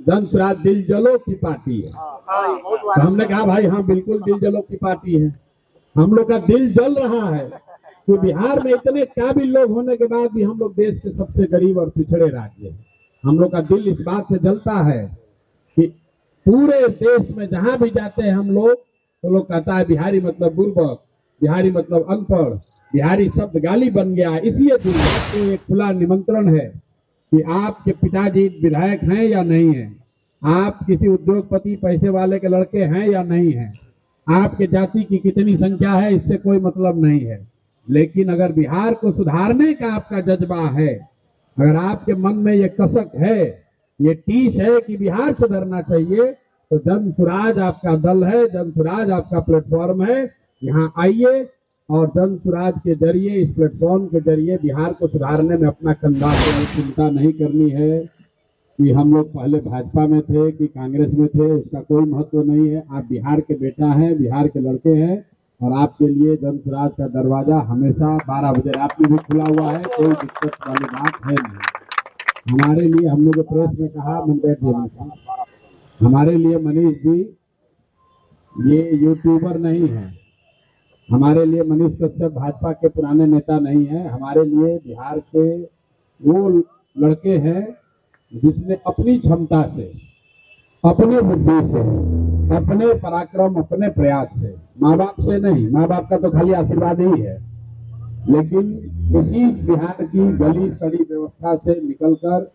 जन स्वराज दिल जलो की पार्टी है। तो हमने कहा भाई हाँ बिल्कुल दिल जलो की पार्टी है। हम लोग का दिल जल रहा है कि बिहार में इतने काबिल लोग होने के बाद भी हम लोग देश के सबसे गरीब और पिछड़े राज्य हैं। हम लोग का दिल इस बात से जलता है कि पूरे देश में जहां भी जाते हैं हम लोग तो लोग कहता है बिहारी मतलब बुर्बक, बिहारी मतलब अनपढ़, बिहारी शब्द गाली बन गया। इसलिए तो एक खुला निमंत्रण है कि आपके पिताजी विधायक हैं या नहीं है, आप किसी उद्योगपति पैसे वाले के लड़के हैं या नहीं है, आपके जाति की कितनी संख्या है इससे कोई मतलब नहीं है। लेकिन अगर बिहार को सुधारने का आपका जज्बा है, अगर आपके मन में ये कसक है, ये टीस है कि बिहार सुधरना चाहिए, तो जन स्वराज आपका दल है, जन स्वराज आपका प्लेटफॉर्म है। यहाँ आइए और जन स्वराज के जरिए, इस प्लेटफॉर्म के जरिए बिहार को सुधारने में अपना कंधा से चिंता नहीं करनी है कि हम लोग पहले भाजपा में थे कि कांग्रेस में थे, उसका कोई महत्व नहीं है। आप बिहार के बेटा हैं, बिहार के लड़के हैं और आपके लिए जन स्वराज का दरवाजा हमेशा 12 बजे रात में भी खुला हुआ है, कोई दिक्कत वाली बात है नहीं। हमारे लिए हमने जो प्रेस में कहा, हमारे लिए मनीष जी ये यूट्यूबर नहीं है, हमारे लिए मनीष कश्यप भाजपा के पुराने नेता नहीं है। हमारे लिए बिहार के वो लड़के हैं जिसने अपनी क्षमता से, अपने बुद्धि से, अपने पराक्रम, अपने प्रयास से, माँ बाप से नहीं, माँ बाप का तो खाली आशीर्वाद ही है, लेकिन इसी बिहार की गली सड़ी व्यवस्था से निकलकर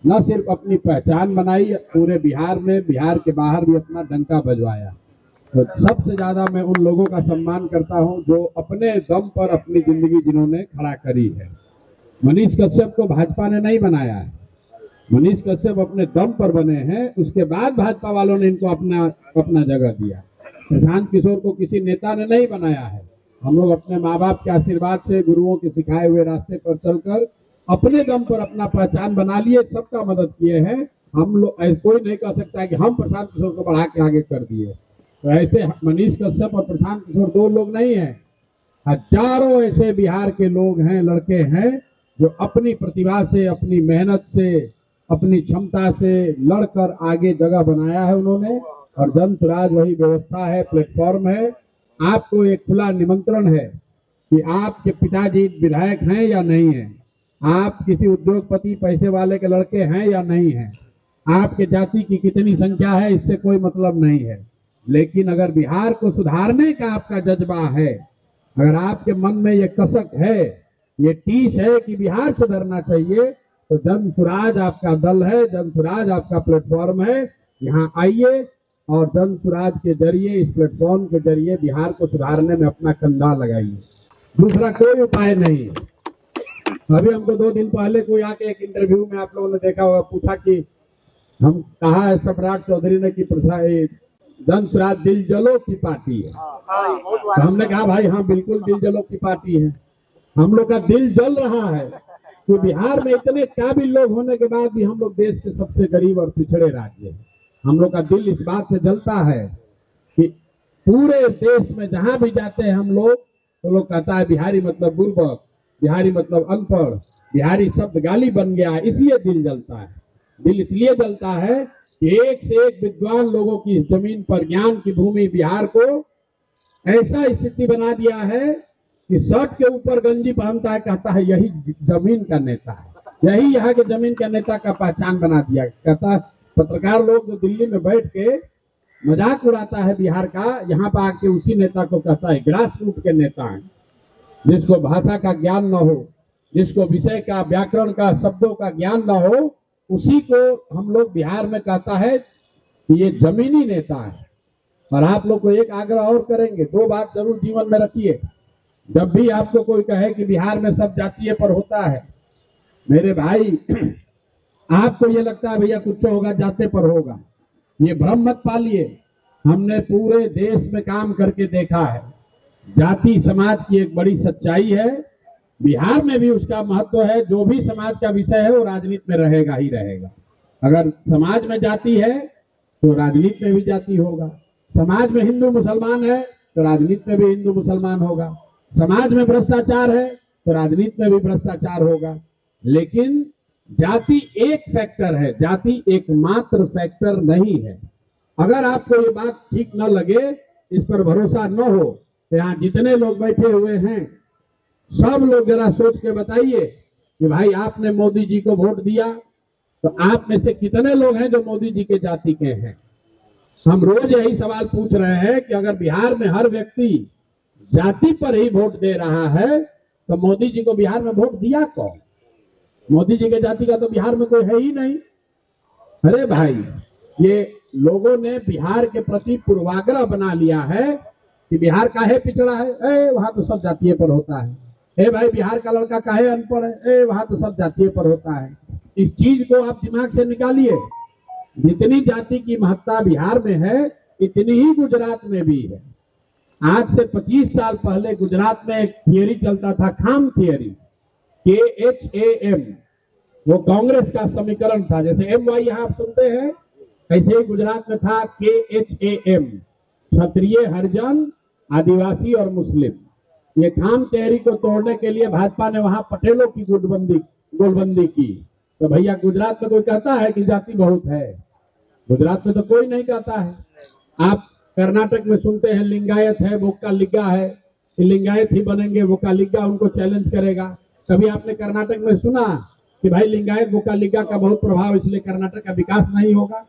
न सिर्फ अपनी पहचान बनाई, पूरे बिहार में, बिहार के बाहर भी अपना डंका बजवाया। तो सबसे ज्यादा मैं उन लोगों का सम्मान करता हूं जो अपने दम पर अपनी जिंदगी जिन्होंने खड़ा करी है। मनीष कश्यप को भाजपा ने नहीं बनाया है, मनीष कश्यप अपने दम पर बने हैं, उसके बाद भाजपा वालों ने इनको अपना जगह दिया। प्रशांत किशोर को किसी नेता ने नहीं बनाया है। हम लोग अपने माँ बाप के आशीर्वाद से, गुरुओं के सिखाए हुए रास्ते पर चलकर अपने दम पर अपना पहचान बना लिए, सबका मदद किए हैं। हम लोग कोई नहीं कह सकता है कि हम प्रशांत किशोर को बढ़ा के आगे कर दिए। तो ऐसे मनीष कश्यप और प्रशांत किशोर दो लोग नहीं हैं, हजारों ऐसे बिहार के लोग हैं, लड़के हैं जो अपनी प्रतिभा से, अपनी मेहनत से, अपनी क्षमता से लड़कर आगे जगह बनाया है उन्होंने। और जन स्वराज वही व्यवस्था है, प्लेटफॉर्म है। आपको एक खुला निमंत्रण है कि आपके पिताजी विधायक हैं या नहीं है, आप किसी उद्योगपति पैसे वाले के लड़के हैं या नहीं है, आपके जाति की कितनी संख्या है इससे कोई मतलब नहीं है। लेकिन अगर बिहार को सुधारने का आपका जज्बा है, अगर आपके मन में ये कसक है, ये टीस है कि बिहार सुधरना चाहिए, तो जन स्वराज आपका दल है, जन स्वराज आपका प्लेटफॉर्म है। यहाँ आइए और जन स्वराज के जरिए, इस प्लेटफॉर्म के जरिए बिहार को सुधारने में अपना कंधा लगाइए। दूसरा कोई उपाय नहीं। अभी हमको 2 दिन पहले कोई आके एक इंटरव्यू में आप लोगों ने देखा होगा, पूछा कि हम कहा है सम्राट चौधरी ने कि जन स्वराज दिल जलो की पार्टी है। तो हमने कहा भाई हाँ बिल्कुल दिल जलो की पार्टी है। हम लोग का दिल जल रहा है कि बिहार में इतने काबिल लोग होने के बाद भी हम लोग देश के सबसे गरीब और पिछड़े राज्य हैं। हम लोग का दिल इस बात से जलता है कि पूरे देश में जहां भी जाते हैं हम लोग तो लोग कहता है बिहारी मतलब बुर्बक, बिहारी मतलब अनपढ़, बिहारी शब्द गाली बन गया। इसलिए दिल जलता है। दिल इसलिए जलता है कि एक से एक विद्वान लोगों की इस जमीन पर, ज्ञान की भूमि बिहार को ऐसा स्थिति बना दिया है कि शर्ट के ऊपर गंजी पहनता है, कहता है यही जमीन का नेता है, यही यहाँ के जमीन का नेता का पहचान बना दिया। कहता है पत्रकार लोग जो दिल्ली में बैठ के मजाक उड़ाता है बिहार का, यहाँ पर आके उसी नेता को कहता है ग्रास रूट के नेता है, जिसको भाषा का ज्ञान न हो, जिसको विषय का, व्याकरण का, शब्दों का ज्ञान न हो, उसी को हम लोग बिहार में कहता है कि ये जमीनी नेता है। और आप लोग को एक आग्रह और करेंगे, 2 बात जरूर जीवन में रखिए। जब भी आपको कोई कहे कि बिहार में सब जातीय पर होता है, मेरे भाई आपको ये लगता है भैया कुछ होगा जाते पर होगा, ये भ्रम मत पालिए। हमने पूरे देश में काम करके देखा है, जाति समाज की एक बड़ी सच्चाई है, बिहार में भी उसका महत्व है। जो भी समाज का विषय है वो राजनीति में रहेगा ही रहेगा। अगर समाज में जाति है तो राजनीति में भी जाति होगा, समाज में हिंदू मुसलमान है तो राजनीति में भी हिंदू मुसलमान होगा, समाज में भ्रष्टाचार है तो राजनीति में भी भ्रष्टाचार होगा। लेकिन जाति एक फैक्टर है, जाति एकमात्र फैक्टर नहीं है। अगर आपको ये बात ठीक न लगे, इस पर भरोसा न हो, तो यहाँ जितने लोग बैठे हुए हैं सब लोग जरा सोच के बताइए कि भाई आपने मोदी जी को वोट दिया, तो आप में से कितने लोग हैं जो मोदी जी के जाति के हैं? हम रोज यही सवाल पूछ रहे हैं कि अगर बिहार में हर व्यक्ति जाति पर ही वोट दे रहा है, तो मोदी जी को बिहार में वोट दिया कौन? मोदी जी के जाति का तो बिहार में कोई है ही नहीं। अरे भाई, ये लोगों ने बिहार के प्रति पूर्वाग्रह बना लिया है कि बिहार काहे पिछड़ा है, वहां तो सब जातीय पर होता है। भाई, बिहार का लड़का काहे अनपढ़ है, वहां तो सब जातीय पर होता है। इस चीज को आप दिमाग से निकालिए। जितनी जाति की महत्ता बिहार में है, इतनी ही गुजरात में भी है। आज से 25 साल पहले गुजरात में एक थियरी चलता था, खाम थियरी, KHAM। वो कांग्रेस का समीकरण था। जैसे MY यहाँ आप सुनते हैं, ऐसे ही गुजरात में था KHAM, क्षत्रिय, हरिजन, आदिवासी और मुस्लिम। ये खाम थियरी को तोड़ने के लिए भाजपा ने वहां पटेलों की गोलबंदी की। तो भैया, गुजरात में कोई कहता है कि जाति बहुत है? गुजरात में तो कोई नहीं कहता है। आप कर्नाटक में सुनते हैं लिंगायत है, वोक्कालिगा है, लिंगायत ही बनेंगे, वोक्कालिगा उनको चैलेंज करेगा। कभी आपने कर्नाटक में सुना कि भाई लिंगायत वोक्कालिगा का बहुत प्रभाव, इसलिए कर्नाटक का विकास नहीं होगा?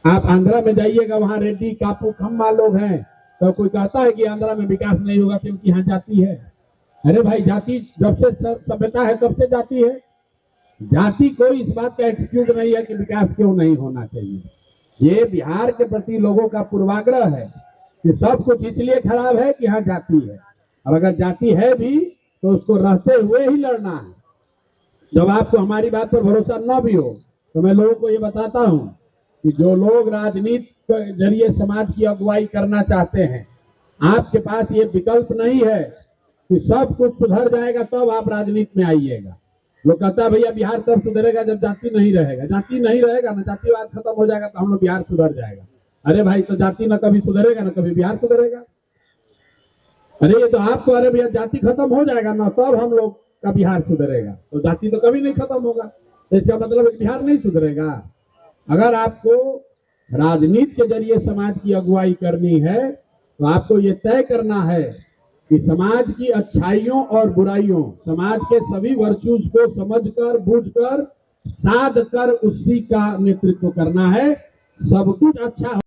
आप आंध्रा में जाइएगा, वहां रेड्डी, कापू, खम्मा लोग हैं, तो कोई कहता है कि आंध्रा में विकास नहीं होगा क्योंकि यहाँ जाति है? अरे भाई, जाति जब से सभ्यता है तब से जाति है। जाति कोई इस बात का एक्सक्यूज नहीं है कि विकास क्यों नहीं होना चाहिए। ये बिहार के प्रति लोगों का पूर्वाग्रह है कि सब कुछ इसलिए खराब है कि यहाँ जाति है। और अगर जाति है भी तो उसको रहते हुए ही लड़ना है। जब आपको हमारी बात पर भरोसा न भी हो, तो मैं लोगों को ये बताता हूँ कि जो लोग राजनीति के जरिए समाज की अगुवाई करना चाहते हैं, आपके पास ये विकल्प नहीं है कि सब कुछ सुधर जाएगा तब आप राजनीति में आइएगा। लोग कहता है भैया बिहार तब सुधरेगा जब जाति नहीं रहेगा। जाति नहीं रहेगा ना, जातिवाद खत्म हो जाएगा तो हम लोग बिहार सुधर जाएगा। अरे भाई, तो जाति ना कभी सुधरेगा ना कभी बिहार सुधरेगा। अरे ये तो आपको, अरे भैया जाति खत्म हो जाएगा ना तब हम लोग का बिहार सुधरेगा, तो जाति तो कभी नहीं खत्म होगा। तो इसका मतलब बिहार नहीं सुधरेगा। अगर आपको राजनीति के जरिए समाज की अगुवाई करनी है, तो आपको ये तय करना है कि समाज की अच्छाइयों और बुराइयों, समाज के सभी वर्चूज को समझकर, बूझकर, साध कर उसी का नेतृत्व करना है। सब कुछ अच्छा